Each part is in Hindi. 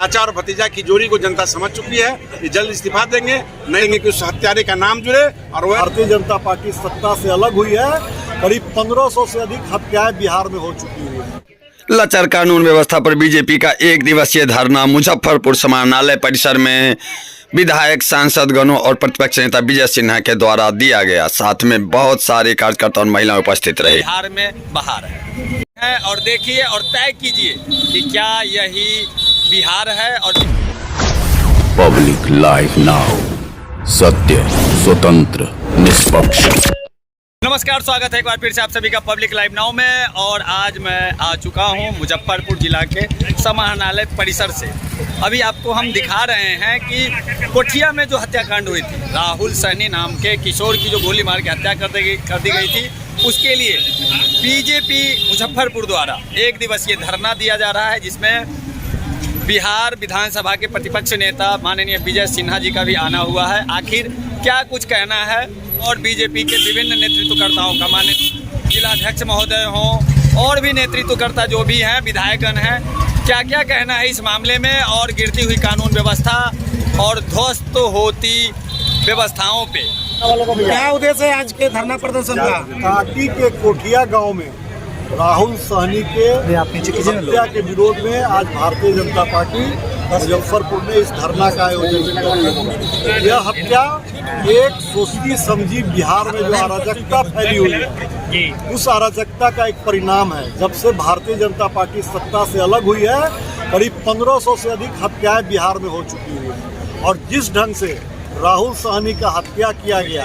चाचा और भतीजा की जोड़ी को जनता समझ चुकी है। ये जल्द इस्तीफा देंगे, नहीं देंगे कि उस हत्यारे का नाम जुड़े। और वह भारतीय जनता पार्टी सत्ता से अलग हुई है, करीब 1500 से अधिक हत्याएं बिहार में हो चुकी है। लाचार कानून व्यवस्था पर बीजेपी का 1 दिवसीय धरना मुजफ्फरपुर समाहरणालय परिसर में विधायक, सांसदगणों और प्रतिपक्ष नेता विजय सिन्हा के द्वारा दिया गया। साथ में बहुत सारे कार्यकर्ता और महिलाएं उपस्थित रहे। बिहार में बहार है और देखिए और तय कीजिए कि क्या यही बिहार है। और पब्लिक लाइव नाउ, सत्य, स्वतंत्र, निष्पक्ष। नमस्कार, स्वागत है एक बार फिर से आप सभी का पब्लिक लाइव नाउ में। और आज मैं आ चुका हूं मुजफ्फरपुर जिला के समाहरणालय परिसर से। अभी आपको हम दिखा रहे हैं कि कोठिया में जो हत्याकांड हुई थी, राहुल सहनी नाम के किशोर की जो गोली मार के हत्या कर दी गई थी, उसके लिए बीजेपी मुजफ्फरपुर द्वारा 1 दिवसीय धरना दिया जा रहा है, जिसमें बिहार विधानसभा के प्रतिपक्ष नेता माननीय विजय सिन्हा जी का भी आना हुआ है। आखिर क्या कुछ कहना है, और बीजेपी के विभिन्न नेतृत्वकर्ताओं का, माननीय जिलाध्यक्ष महोदय हों और भी नेतृत्वकर्ता जो भी हैं, विधायकगण हैं, क्या क्या कहना है इस मामले में, और गिरती हुई कानून व्यवस्था और ध्वस्त होती व्यवस्थाओं पे क्या उद्देश्य है आज के धरना प्रदर्शन का? काटी के कोठिया गांव में राहुल सहनी के हत्या के विरोध में आज भारतीय जनता पार्टी मुजफ्फरपुर में इस धरना का आयोजन किया। यह हत्या एक सोची समझी बिहार में जो अराजकता फैली हुई है, उस अराजकता का एक परिणाम है। जब से भारतीय जनता पार्टी सत्ता से अलग हुई है, करीब 1500 से अधिक हत्याएं बिहार में हो चुकी है। और जिस ढंग से राहुल सहनी का हत्या किया गया,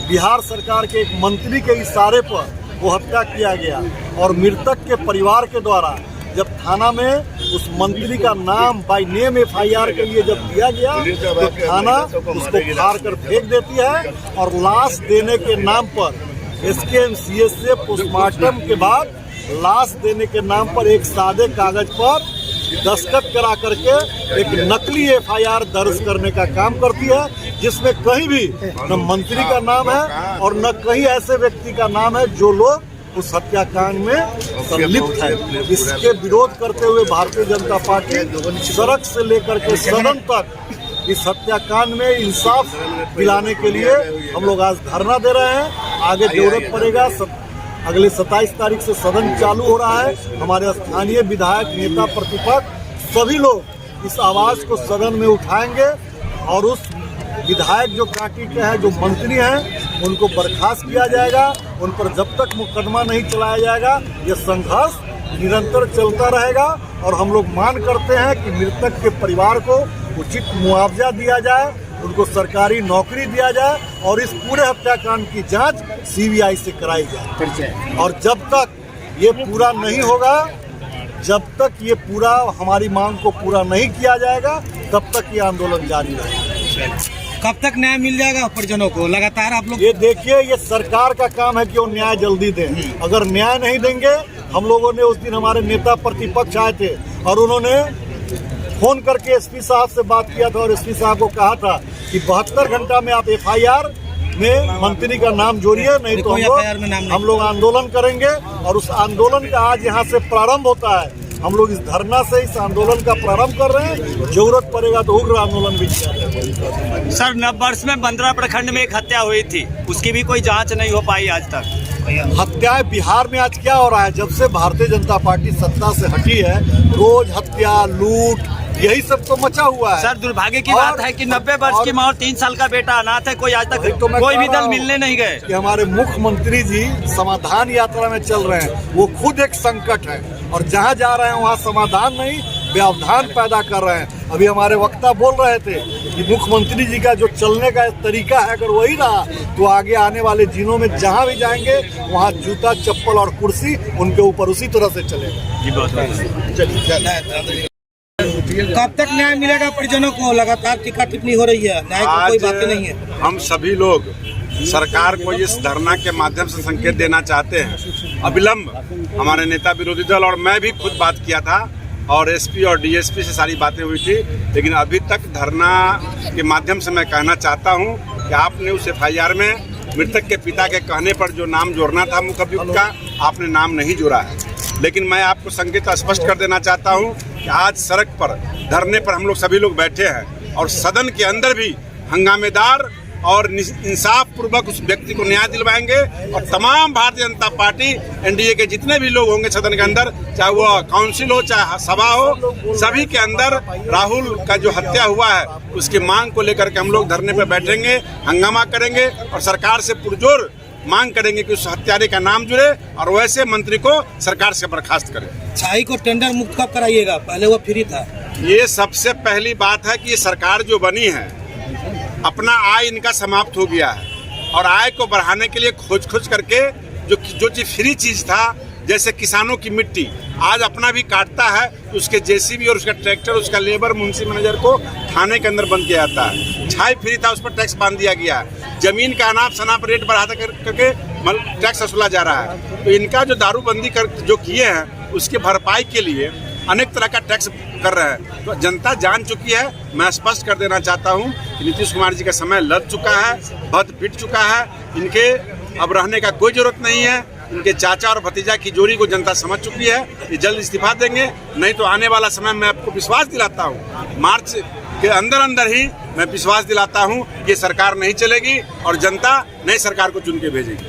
बिहार सरकार के एक मंत्री के इशारे पर वो हत्या किया गया, और मृतक के परिवार के द्वारा जब थाना में उस मंत्री का नाम बाय नेम FIR के लिए जब दिया गया, तो थाना उसको फाड़ कर फेंक देती है, और लाश देने के नाम पर SKMCH से पोस्टमार्टम के बाद लाश देने के नाम पर एक सादे कागज पर दस्तखत करा करके एक नकली FIR दर्ज करने का काम करती है, जिसमें कहीं भी न मंत्री का नाम है और न कहीं ऐसे व्यक्ति का नाम है जो लोग उस हत्याकांड में संलिप्त है। इसके विरोध करते हुए भारतीय जनता पार्टी सड़क से लेकर के सदन तक इस हत्याकांड में इंसाफ दिलाने के लिए हम लोग आज धरना दे रहे हैं। आगे जरूरत पड़ेगा, अगले 27 तारीख से सदन चालू हो रहा है। हमारे स्थानीय विधायक, नेता, प्रतिपक्ष सभी लोग इस आवाज़ को सदन में उठाएंगे, और उस विधायक जो काटी के हैं, जो मंत्री हैं, उनको बर्खास्त किया जाएगा। उन पर जब तक मुकदमा नहीं चलाया जाएगा, यह संघर्ष निरंतर चलता रहेगा। और हम लोग मांग करते हैं कि मृतक के परिवार को उचित मुआवजा दिया जाए, उनको सरकारी नौकरी दिया जाए, और इस पूरे हत्याकांड की जांच CBI से कराई जाए। और जब तक ये पूरा नहीं होगा, जब तक ये पूरा हमारी मांग को पूरा नहीं किया जाएगा, तब तक ये आंदोलन जारी रहेगा। कब तक न्याय मिल जाएगा परिजनों को? लगातार आप लोग ये देखिए, ये सरकार का काम है कि वो न्याय जल्दी दें। अगर न्याय नहीं देंगे, हम लोगों ने उस दिन हमारे नेता प्रतिपक्ष आए थे और उन्होंने फोन करके SP साहब से बात किया था, और SP साहब को कहा था कि 72 घंटा में आप FIR में मंत्री का नाम जोड़िए, नहीं तो हम लोग आंदोलन करेंगे। और उस आंदोलन का आज यहाँ से प्रारंभ होता है। हम लोग इस धरना से इस आंदोलन का प्रारंभ कर रहे हैं। जरूरत पड़ेगा तो उग्र आंदोलन भी किया जाएगा। सर, नववर्ष में 15 प्रखंड में एक हत्या हुई थी, उसकी भी कोई जांच नहीं हो पाई आज तक। हत्याएं बिहार में आज क्या हो रहा है? जब से भारतीय जनता पार्टी सत्ता से हटी है, रोज हत्या, लूट, यही सब तो मचा हुआ है। सर, दुर्भाग्य की बात है कि 90 वर्ष की मां और 3 साल का बेटा अनाथ है, कोई आज तक कोई भी दल मिलने नहीं गए। कि हमारे मुख्यमंत्री जी समाधान यात्रा में चल रहे हैं, वो खुद एक संकट है, और जहाँ जा रहे हैं वहाँ समाधान नहीं, व्यवधान पैदा कर रहे हैं। अभी हमारे वक्ता बोल रहे थे कि मुख्यमंत्री जी का जो चलने का तरीका है, अगर वही रहा तो आगे आने वाले दिनों में जहाँ भी जाएंगे वहाँ जूता, चप्पल और कुर्सी उनके ऊपर उसी तरह से चलेगा। कब तक न्याय मिलेगा परिजनों को? लगातार टीका टिप्पणी हो रही है, न्याय की कोई बातें नहीं है। हम सभी लोग सरकार को इस धरना के माध्यम से संकेत देना चाहते हैं। अविलंब हमारे नेता विरोधी दल और मैं भी खुद बात किया था, और SP और DSP से सारी बातें हुई थी, लेकिन अभी तक धरना के माध्यम से मैं कहना चाहता हूं कि आपने उस FIR में मृतक के पिता के कहने पर जो नाम जोड़ना था मुख्य अभियुक्त का, आपने नाम नहीं जोड़ा है। लेकिन मैं आपको संकेत स्पष्ट कर देना चाहता हूं कि आज सड़क पर धरने पर हम लोग सभी लोग बैठे हैं और सदन के अंदर भी हंगामेदार और इंसाफ पूर्वक उस व्यक्ति को न्याय दिलवाएंगे और तमाम भारतीय जनता पार्टी एनडीए के जितने भी लोग होंगे सदन के अंदर, चाहे वो काउंसिल हो चाहे सभा हो, सभी के अंदर राहुल का जो हत्या हुआ है उसकी मांग को लेकर के हम लोग धरने पर बैठेंगे, हंगामा करेंगे और सरकार से पुरजोर मांग करेंगे कि उस हत्यारे का नाम जुड़े और वैसे मंत्री को सरकार से बर्खास्त करे। छाई को टेंडर मुक्त कब कराइएगा? पहले वो फ्री था। ये सबसे पहली बात है कि ये सरकार जो बनी है अपना आय इनका समाप्त हो गया है और आय को बढ़ाने के लिए खोज करके जो चीज फ्री चीज था, जैसे किसानों की मिट्टी आज अपना भी काटता है तो उसके जेसीबी और उसका ट्रैक्टर, उसका लेबर, मुंशी मैनेजर को थाने के अंदर बंद किया जाता है। छाई फ्री था, उस पर टैक्स बांध दिया गया है। जमीन का अनाप शनाप रेट बढ़ाता करके टैक्स वसूला जा रहा है। तो इनका जो दारूबंदी जो किए हैं उसके भरपाई के लिए अनेक तरह का टैक्स कर रहे हैं। तो जनता जान चुकी है। मैं स्पष्ट कर देना चाहता हूं कि नीतीश कुमार जी का समय लग चुका है, बद पिट चुका है। इनके अब रहने का कोई जरूरत नहीं है। इनके चाचा और भतीजा की जोड़ी को जनता समझ चुकी है। ये जल्द इस्तीफा देंगे, नहीं तो आने वाला समय मैं आपको विश्वास दिलाता हूँ, मार्च के अंदर ही मैं विश्वास दिलाता हूँ ये सरकार नहीं चलेगी और जनता नई सरकार को चुन के भेजेगी।